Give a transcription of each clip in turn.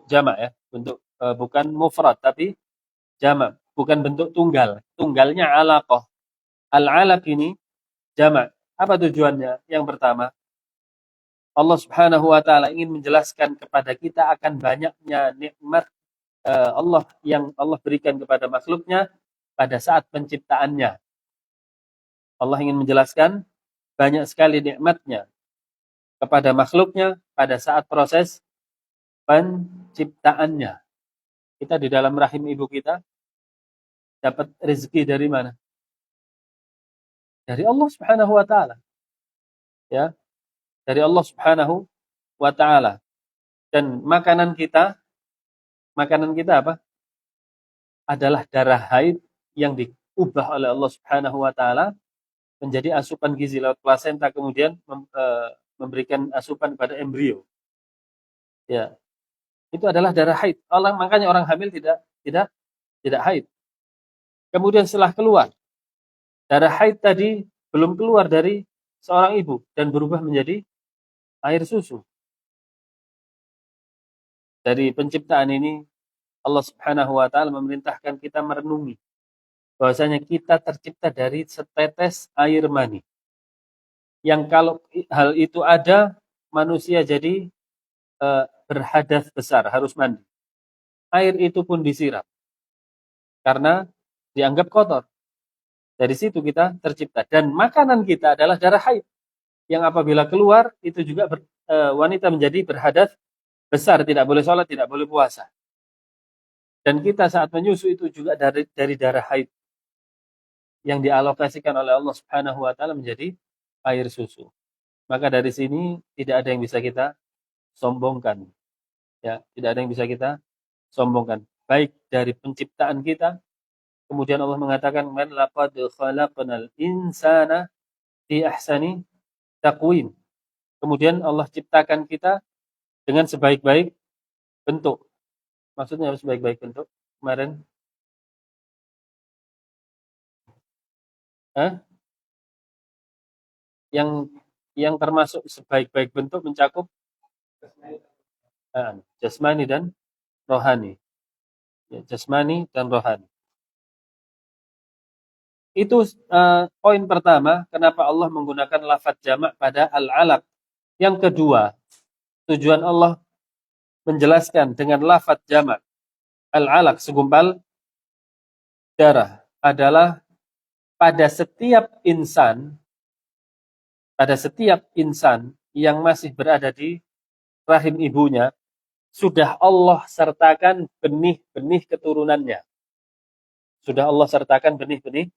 jamak ya, bentuk bukan mufrad tapi jamak, bukan bentuk tunggal. Tunggalnya alaqah. Al-alaq ini jamak. Apa tujuannya? Yang pertama, Allah Subhanahu wa taala ingin menjelaskan kepada kita akan banyaknya nikmat Allah yang Allah berikan kepada makhluknya pada saat penciptaannya. Allah ingin menjelaskan banyak sekali nikmatnya kepada makhluknya pada saat proses penciptaannya. Kita di dalam rahim ibu kita dapat rezeki dari mana? Dari Allah Subhanahu wa taala. Ya, dari Allah Subhanahu wa taala. Dan makanan kita apa? Adalah darah haid yang diubah oleh Allah Subhanahu wa taala menjadi asupan gizi lewat plasenta, kemudian memberikan asupan pada embrio. Ya. Itu adalah darah haid. Makanya orang hamil tidak haid. Kemudian setelah keluar, darah haid tadi belum keluar dari seorang ibu dan berubah menjadi air susu. Dari penciptaan ini Allah Subhanahu wa taala memerintahkan kita merenungi bahwasanya kita tercipta dari setetes air mani. Yang kalau hal itu ada, manusia jadi berhadas besar, harus mandi. Air itu pun disiram karena dianggap kotor. Dari situ kita tercipta. Dan makanan kita adalah darah haid yang apabila keluar itu juga wanita menjadi berhadas besar, tidak boleh sholat, tidak boleh puasa. Dan kita saat menyusu itu juga dari darah haid yang dialokasikan oleh Allah Subhanahu wa taala menjadi air susu. Maka dari sini tidak ada yang bisa kita sombongkan. Ya, tidak ada yang bisa kita sombongkan. Baik dari penciptaan kita, kemudian Allah mengatakan man laqad khalaqnal insana fi ahsani taqwim. Kemudian Allah ciptakan kita dengan sebaik-baik bentuk. Maksudnya harus sebaik-baik bentuk. Kemarin yang termasuk sebaik-baik bentuk mencakup jasmani dan rohani. Ya, jasmani dan rohani. Itu poin pertama, kenapa Allah menggunakan lafaz jamak pada al-alaq. Yang kedua, tujuan Allah menjelaskan dengan lafaz jamak al-alaq, segumpal darah, adalah pada setiap insan yang masih berada di rahim ibunya, sudah Allah sertakan benih-benih keturunannya. Sudah Allah sertakan benih-benih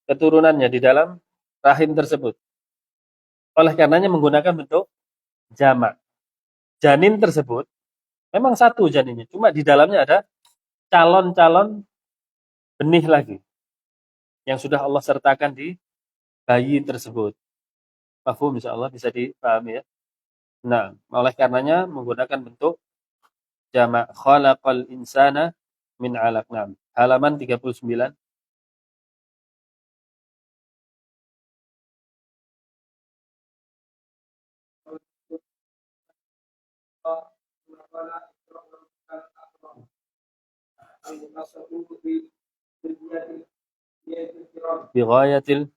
keturunannya di dalam rahim tersebut. Oleh karenanya menggunakan bentuk jamak. Janin tersebut memang satu janinnya, cuma di dalamnya ada calon-calon benih lagi yang sudah Allah sertakan di bayi tersebut. Mafhum insyaallah, bisa dipahami ya. Nah, oleh karenanya menggunakan bentuk jamak. Khalaqal insana min 'alaq. Nah, halaman 39. Bighayatil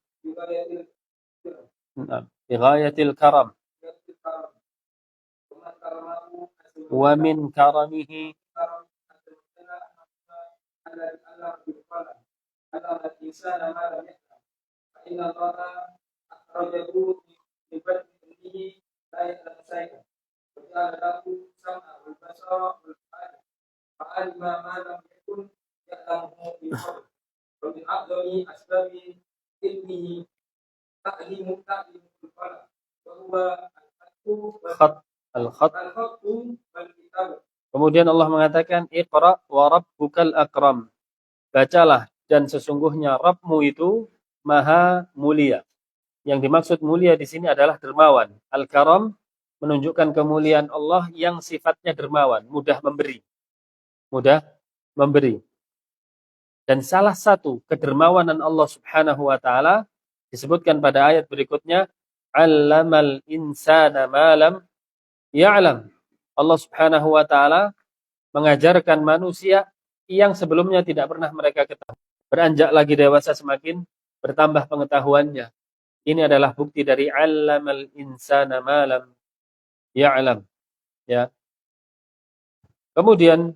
karam wa min karamihi al-khat. Kemudian Allah mengatakan Iqra wa rabbukal akram. Bacalah dan sesungguhnya Rabbmu itu maha mulia. Yang dimaksud mulia di sini adalah dermawan. Al-karam menunjukkan kemuliaan Allah yang sifatnya dermawan, mudah memberi. Mudah memberi. Dan salah satu kedermawanan Allah Subhanahu wa taala disebutkan pada ayat berikutnya, 'allamal insana ma lam ya'lam. Allah Subhanahu wa taala mengajarkan manusia yang sebelumnya tidak pernah mereka ketahui. Beranjak lagi dewasa semakin bertambah pengetahuannya. Ini adalah bukti dari 'allamal insana ma lam ya'lam, ya. Kemudian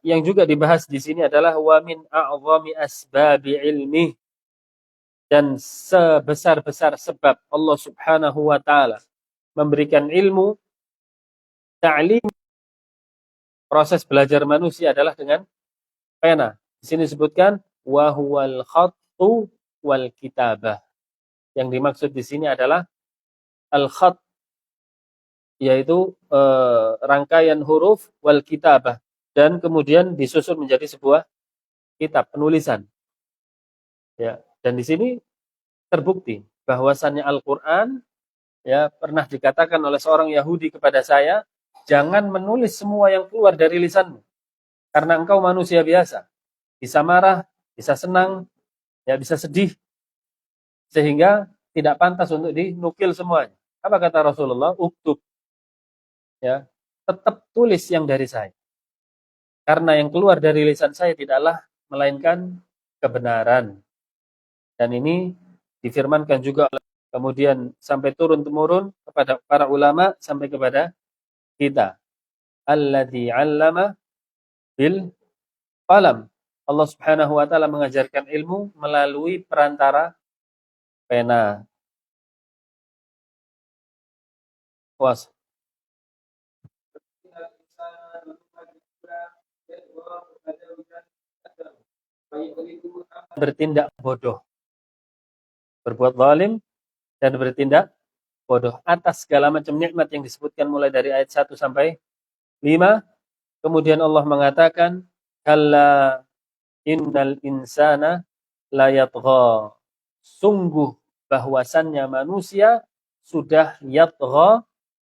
yang juga dibahas di sini adalah wa min a'zami asbabi ilmi, dan sebesar-besar sebab Allah Subhanahu wa taala memberikan ilmu, ta'lim, proses belajar manusia adalah dengan pena. Di sini disebutkan wa huwal khattu wal kitabah. Yang dimaksud di sini adalah al-khat, yaitu rangkaian huruf, wal kitabah, dan kemudian disusun menjadi sebuah kitab penulisan. Ya, dan di sini terbukti bahwasannya Al-Qur'an, ya, pernah dikatakan oleh seorang Yahudi kepada saya, jangan menulis semua yang keluar dari lisanmu, karena engkau manusia biasa, bisa marah, bisa senang, ya, bisa sedih, sehingga tidak pantas untuk dinukil semuanya. Apa kata Rasulullah? Uktub, ya, tetap tulis yang dari saya, karena yang keluar dari lisan saya tidaklah melainkan kebenaran. Dan ini difirmankan juga kemudian sampai turun-temurun kepada para ulama sampai kepada kita. Alladzi 'allama bil qalam. Allah Subhanahu wa taala mengajarkan ilmu melalui perantara pena. Was. Bertindak bodoh, berbuat zalim dan bertindak bodoh atas segala macam nikmat yang disebutkan mulai dari ayat 1 sampai 5. Kemudian Allah mengatakan, kalla innal insana la yatgha. Sungguh bahwasannya manusia sudah yatgha,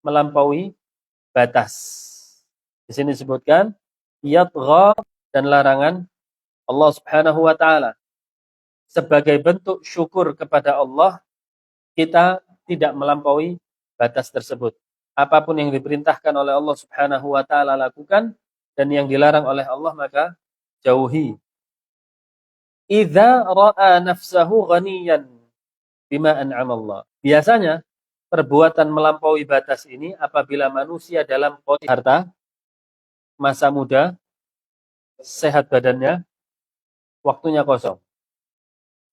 melampaui batas. Di sini disebutkan yatgha dan larangan Allah Subhanahu wa taala. Sebagai bentuk syukur kepada Allah, kita tidak melampaui batas tersebut. Apapun yang diperintahkan oleh Allah Subhanahu wa taala lakukan, dan yang dilarang oleh Allah maka jauhi. Idza ra'a nafsahu ghaniyan bima an'ama Allah. Biasanya perbuatan melampaui batas ini apabila manusia dalam kondisi harta, masa muda, sehat badannya, waktunya kosong,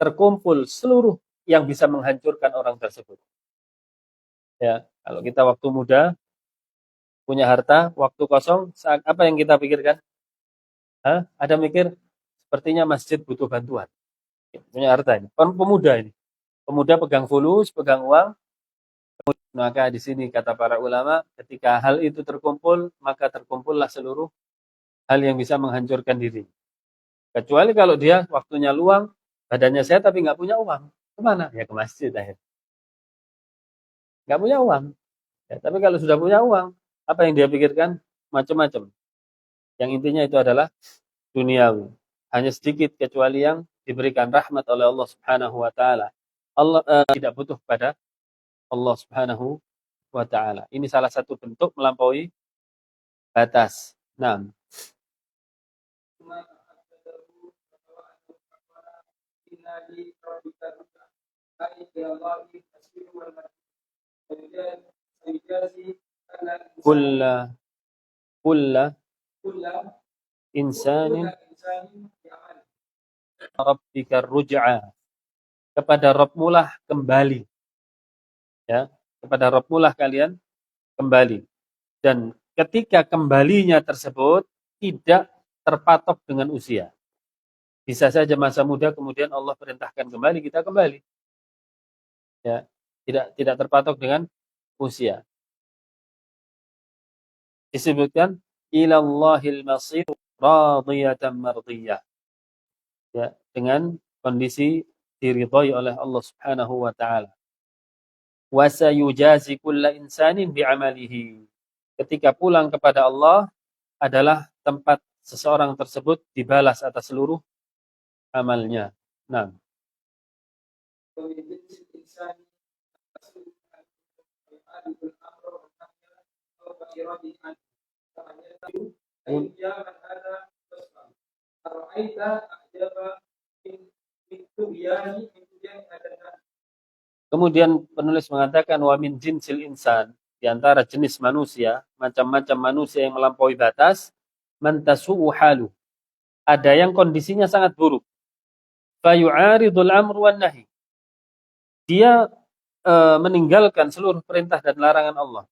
terkumpul seluruh yang bisa menghancurkan orang tersebut. Ya, kalau kita waktu muda, punya harta, waktu kosong, saat apa yang kita pikirkan? Ada mikir, sepertinya masjid butuh bantuan. Punya harta ini, pemuda ini. Pemuda pegang fulus, pegang uang. Maka di sini kata para ulama, ketika hal itu terkumpul, maka terkumpullah seluruh hal yang bisa menghancurkan diri. Kecuali kalau dia waktunya luang, badannya sehat tapi nggak punya uang. Kemana? Ya ke masjid akhirnya. Nggak punya uang. Ya, tapi kalau sudah punya uang, apa yang dia pikirkan? Macam-macam. Yang intinya itu adalah duniawi. Hanya sedikit kecuali yang diberikan rahmat oleh Allah Subhanahu wa taala. Allah tidak butuh pada Allah Subhanahu wa taala. Ini salah satu bentuk melampaui batas. Nah, kulla kulla insanin rabbika ruj'a. Kepada Rabbmu lah kembali. Ya, kepada Rabbmu lah kalian kembali. Dan ketika kembalinya tersebut tidak terpatok dengan usia. Bisa saja masa muda kemudian Allah perintahkan kembali, kita kembali. Ya, tidak terpatok dengan usia. Disebutkan ilallahil masir radiyatan mardiyah. Ya, dengan kondisi diridhai oleh Allah Subhanahu wa taala. Wa sayujazi kulla insanin bi'amalihi. Ketika pulang kepada Allah adalah tempat seseorang tersebut dibalas atas seluruh amalnya. Nah, Kemudian penulis mengatakan wa min jinsil insan, di antara jenis manusia, macam-macam manusia yang melampaui batas, man tasu'u halu. Ada yang kondisinya sangat buruk. Fayu'aridul amru wan nahi. Dia meninggalkan seluruh perintah dan larangan Allah.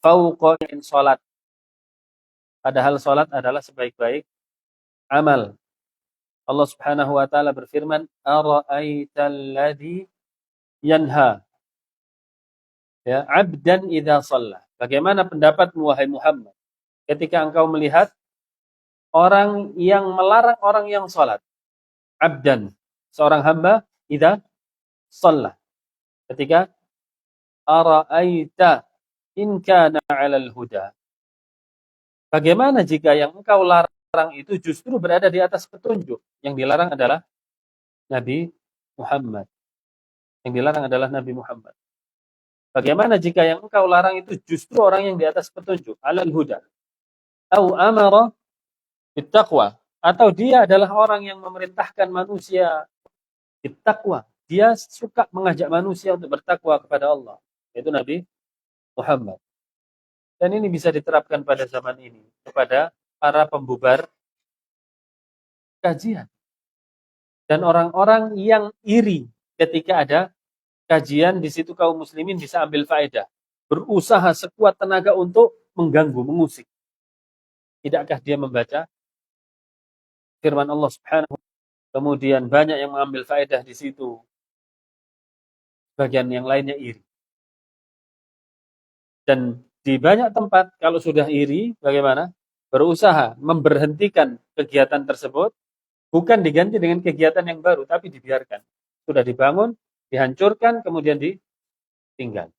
Fauqa salat. Padahal salat adalah sebaik-baik amal. Allah Subhanahu wa taala berfirman, "Ara'aital ladzi yanha." Ya, 'abdan idza shalla. Bagaimana pendapatmu wahai Muhammad ketika engkau melihat orang yang melarang orang yang salat? 'Abdan, seorang hamba idza shalla. Ketika ara'aita in kana 'alal huda. Bagaimana jika yang engkau larang itu justru berada di atas petunjuk? Yang dilarang adalah Nabi Muhammad. Yang dilarang adalah Nabi Muhammad. Bagaimana jika yang engkau larang itu justru orang yang di atas petunjuk, alal huda? Au amara bittaqwa, atau dia adalah orang yang memerintahkan manusia bittaqwa. Dia suka mengajak manusia untuk bertakwa kepada Allah, yaitu Nabi Muhammad. Dan ini bisa diterapkan pada zaman ini kepada para pembubar kajian dan orang-orang yang iri ketika ada kajian di situ kaum muslimin bisa ambil faedah, berusaha sekuat tenaga untuk mengganggu, mengusik. Tidakkah dia membaca firman Allah Subhanahu, kemudian banyak yang mengambil faedah di situ, bagian yang lainnya iri. Dan di banyak tempat kalau sudah iri, bagaimana? Berusaha memberhentikan kegiatan tersebut, bukan diganti dengan kegiatan yang baru, tapi dibiarkan. Sudah dibangun, dihancurkan, kemudian ditinggal.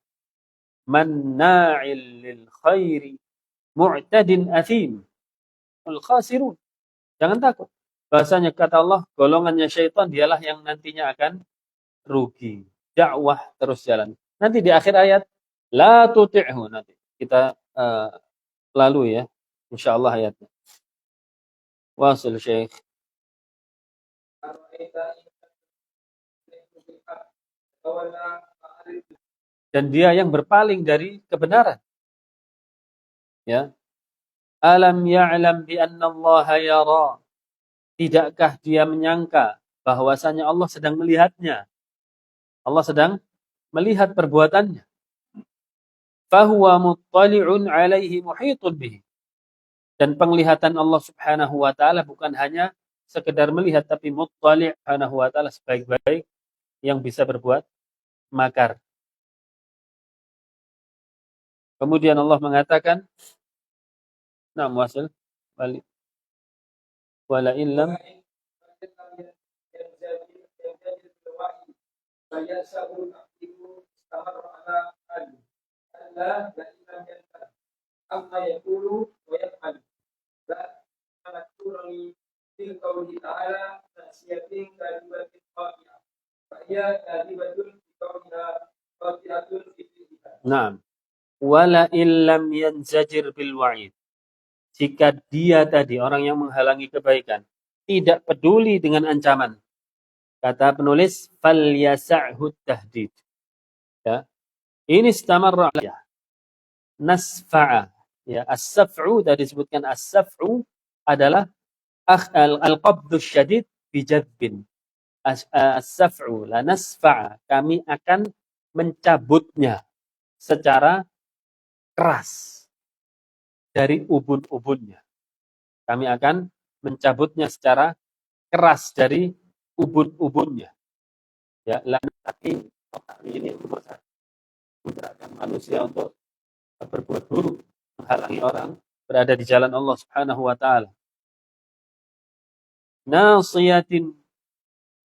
Manna'il lil khairi mu'tadin athim al khasirun. Jangan takut. Bahasanya kata Allah, golongannya syaitan dialah yang nantinya akan rugi. Dakwah terus jalan. Nanti di akhir ayat, la tuti'hu, nanti kita lalu ya, insyaallah ayatnya. Wasil Syekh. Dan dia yang berpaling dari kebenaran. Ya. Alam ya'lam bi anna Allah yara. Tidakkah dia menyangka bahwasanya Allah sedang melihatnya? Allah sedang melihat perbuatannya. Fahuwa muttali'un 'alaihi muhitun bihi. Dan penglihatan Allah Subhanahu wa taala bukan hanya sekedar melihat, tapi muttali' Subhanahu wa taala sebaik-baik yang bisa berbuat makar. Kemudian Allah mengatakan, nah muasil balik. Wala illam Naam. Wala illam yanzajir bil wa'id. Jika dia tadi orang yang menghalangi kebaikan tidak peduli dengan ancaman, kata penulis fal yas'hu tahdid. Ya. Ini istamarra ya. Nasfa'a. Ya, as-saf'u tadi disebutkan as-saf'u adalah al-qabdhu syadid bijadbin. As-saf'u la nasfa'a, kami akan mencabutnya secara keras dari ubun-ubunnya. Kami akan mencabutnya secara keras dari ubun-ubunnya. Ya, tapi ini menggerakkan manusia untuk berbuat buruk, menghalangi orang berada di jalan Allah Subhanahu wa taala. Nasiyatin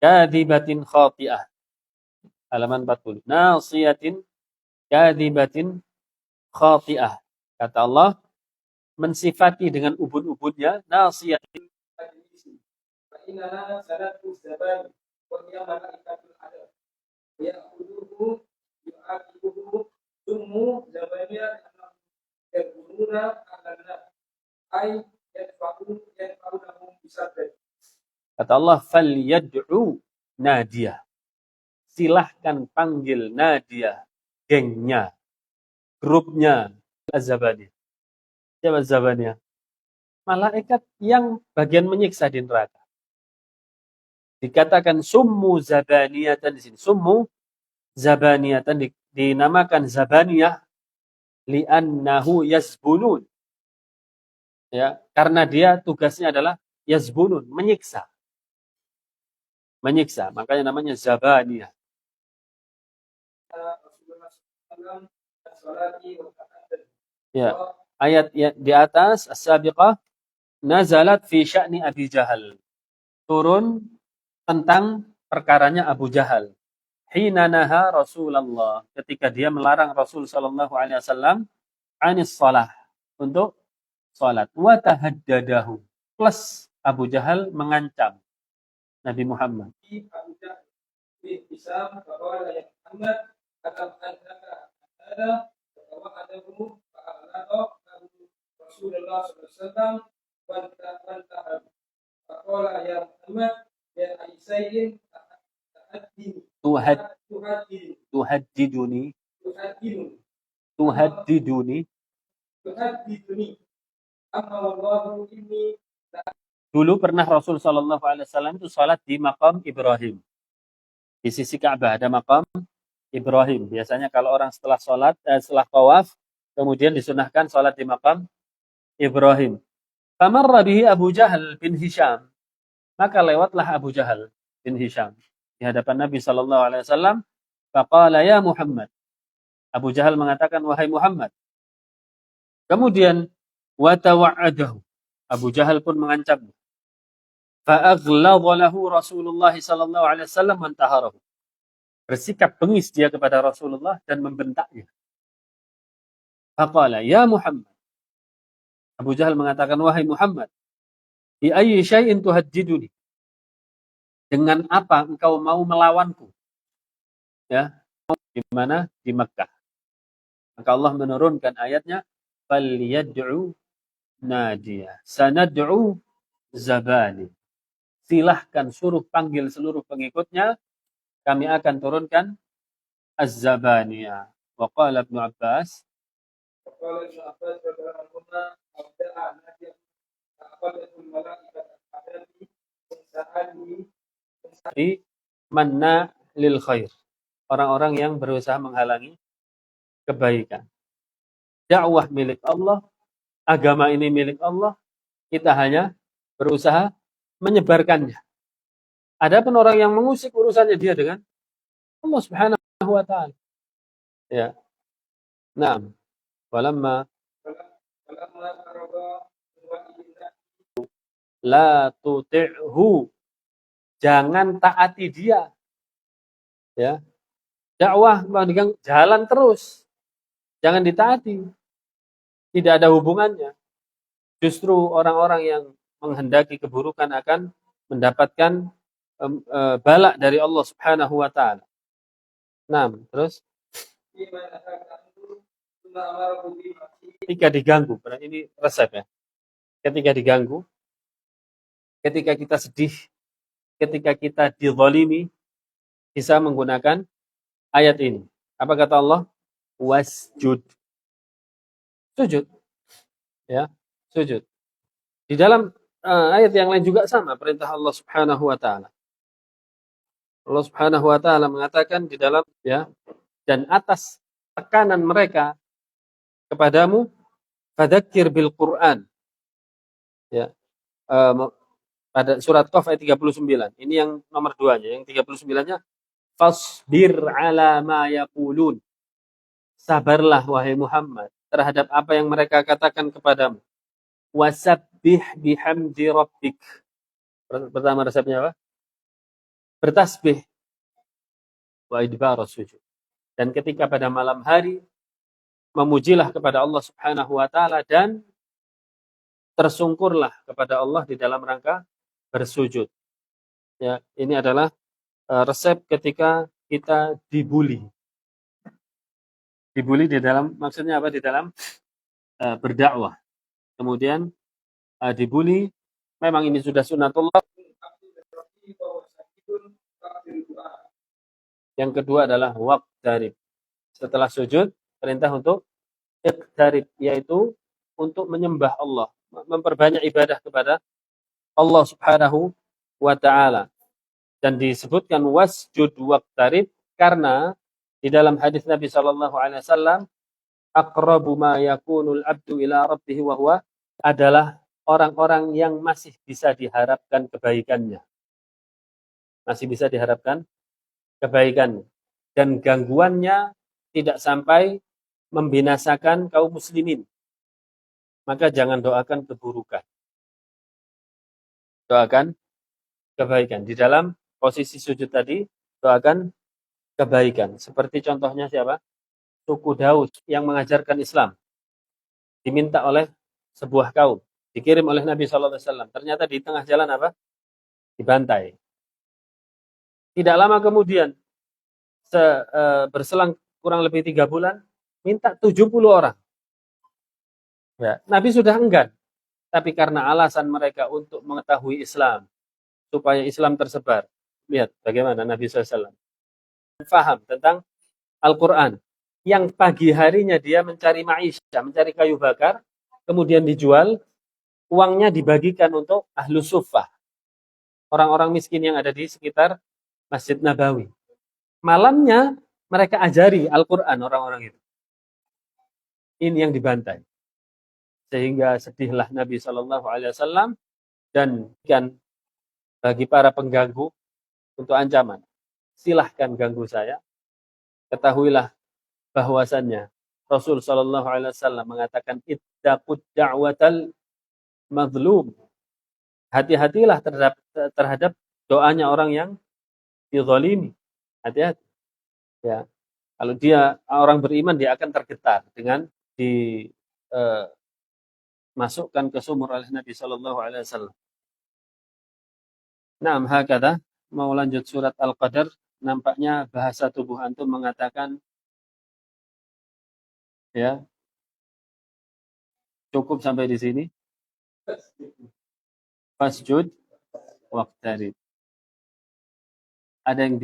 kadhibatin khati'ah. Halaman 40. Nasiyatin kadhibatin khati'ah. Kata Allah mensifati dengan ubun-ubunnya nasiyatin. Kata Allah, falyad'u nadiyah. Silahkan panggil nadiyah, gengnya, grupnya, az-zabaniyah. Siapa az-zabaniyah? Malaikat yang bagian menyiksa di neraka. Dikatakan summu zabaniyatan di sini. Summu zabaniyatan dinamakan zabaniyah li'annahu yazbunun. Ya, karena dia tugasnya adalah yazbunun, menyiksa. Menyiksa, makanya namanya zabaniyah. Ya, ayat di atas as-sabiqah nazalat fi sya'ni Abi Jahal. Turun tentang perkaranya Abu Jahal. Hina naha Rasulullah, ketika dia melarang Rasul sallallahu alaihi wasallam anis shalah, untuk salat. Wa tahaddadahu, plus Abu Jahal mengancam Nabi Muhammad. Tuhaddiduni tuhaddiduni. Dulu pernah Rasul sallallahu alaihi wasallam itu salat di maqam Ibrahim. Di sisi Ka'bah ada maqam Ibrahim. Biasanya kalau orang setelah salat, setelah tawaf, kemudian disunahkan salat di maqam Ibrahim. Famarra bihi Abu Jahal bin Hisham. Maka lewatlah Abu Jahal bin Hisham di hadapan Nabi sallallahu alaihi wasallam. Faqala ya Muhammad. Abu Jahal mengatakan, wahai Muhammad. Kemudian wa tawa'adahu. Abu Jahal pun mengancamnya. Fa'aghladha lahu Rasulullah sallallahu alaihi wasallam wa antaharahu. Bersikap bengis dia kepada Rasulullah dan membentaknya. Faqala ya Muhammad. Abu Jahal mengatakan, wahai Muhammad, bi ayyi syai'in tuhaddiduni? Dengan apa engkau mau melawanku? Ya, di mana? Di Makkah. Maka Allah menurunkan ayatnya, falyad'u nadiyah, sanad'u zabani. Silahkan suruh panggil seluruh pengikutnya, kami akan turunkan az-zabaniyah. Wa qala Ibnu Abbas, manna lil khair. Orang-orang yang berusaha menghalangi kebaikan. Dakwah milik Allah, agama ini milik Allah, kita hanya berusaha menyebarkannya. Adapun orang yang mengusik urusannya dia dengan Allah Subhanahu wa taala. Ya. Naam. Walamma la tuti'hu, jangan taati dia. Ya. Dakwah jalan terus. Jangan ditaati. Tidak ada hubungannya. Justru orang-orang yang menghendaki keburukan akan mendapatkan bala dari Allah Subhanahu wa taala. Nah, terus ketika diganggu, ini resep ya. Ketika diganggu, ketika kita sedih, ketika kita dizalimi, bisa menggunakan ayat ini. Apa kata Allah? Wasjud. Sujud. Ya, sujud. Di dalam ayat yang lain juga sama perintah Allah Subhanahu wa taala. Allah Subhanahu wa taala mengatakan di dalam, ya, dan atas tekanan mereka kepadamu, fadzakir bil Qur'an. Ya. Pada surat Qaf ayat 39. Ini yang nomor 2-nya, yang 39-nya fasbir ala ma yaqulun. Sabarlah wahai Muhammad terhadap apa yang mereka katakan kepadamu. Wasabbih bihamdi rabbik. Pertama resepnya apa? Bertasbih wa idbaras sujud. Dan ketika pada malam hari memujilah kepada Allah Subhanahu wa taala dan tersungkurlah kepada Allah di dalam rangka bersujud. Ya, ini adalah resep ketika kita dibully. Dibully di dalam, maksudnya apa? Di dalam berdakwah, kemudian dibully, memang ini sudah sunatullah. Yang kedua adalah waqtarib. Setelah sujud, perintah untuk iqtarib, yaitu untuk menyembah Allah, memperbanyak ibadah kepada Allah Subhanahu wa taala. Dan disebutkan wasjud waqtarib karena di dalam hadis Nabi sallallahu alaihi wasallam, aqrabu ma yakunul abdu ila rabbih wa huwa, adalah orang-orang yang masih bisa diharapkan kebaikannya. Masih bisa diharapkan kebaikan dan gangguannya tidak sampai membinasakan kaum muslimin. Maka jangan doakan keburukan. Doakan kebaikan. Di dalam posisi sujud tadi, doakan kebaikan. Seperti contohnya siapa? Suku Daud yang mengajarkan Islam. Diminta oleh sebuah kaum. Dikirim oleh Nabi SAW. Ternyata di tengah jalan apa? Dibantai. Tidak lama kemudian, berselang kurang lebih 3 bulan, minta 70 orang. Ya, Nabi sudah enggan. Tapi karena alasan mereka untuk mengetahui Islam, supaya Islam tersebar. Lihat bagaimana Nabi SAW faham tentang Al-Quran. Yang pagi harinya dia mencari ma'isyah, mencari kayu bakar, kemudian dijual, uangnya dibagikan untuk ahlu suffah, orang-orang miskin yang ada di sekitar Masjid Nabawi. Malamnya mereka ajari Al-Quran orang-orang itu. Ini yang dibantai. Sehingga sedihlah Nabi SAW dan bagi para pengganggu untuk ancaman. Silahkan ganggu saya. Ketahuilah bahwasannya Rasul SAW mengatakan ittaqud da'watal mazlum. Hati-hatilah terhadap doanya orang yang dizalimi. Hati-hati. Ya. Kalau dia orang beriman, dia akan tergetar dengan dimasukkan ke sumur oleh Nabi SAW. Nah, hakadha, mau lanjut surat Al-Qadar, nampaknya bahasa tubuh antum mengatakan ya cukup sampai di sini. Fasjud waqtarib. Ada yang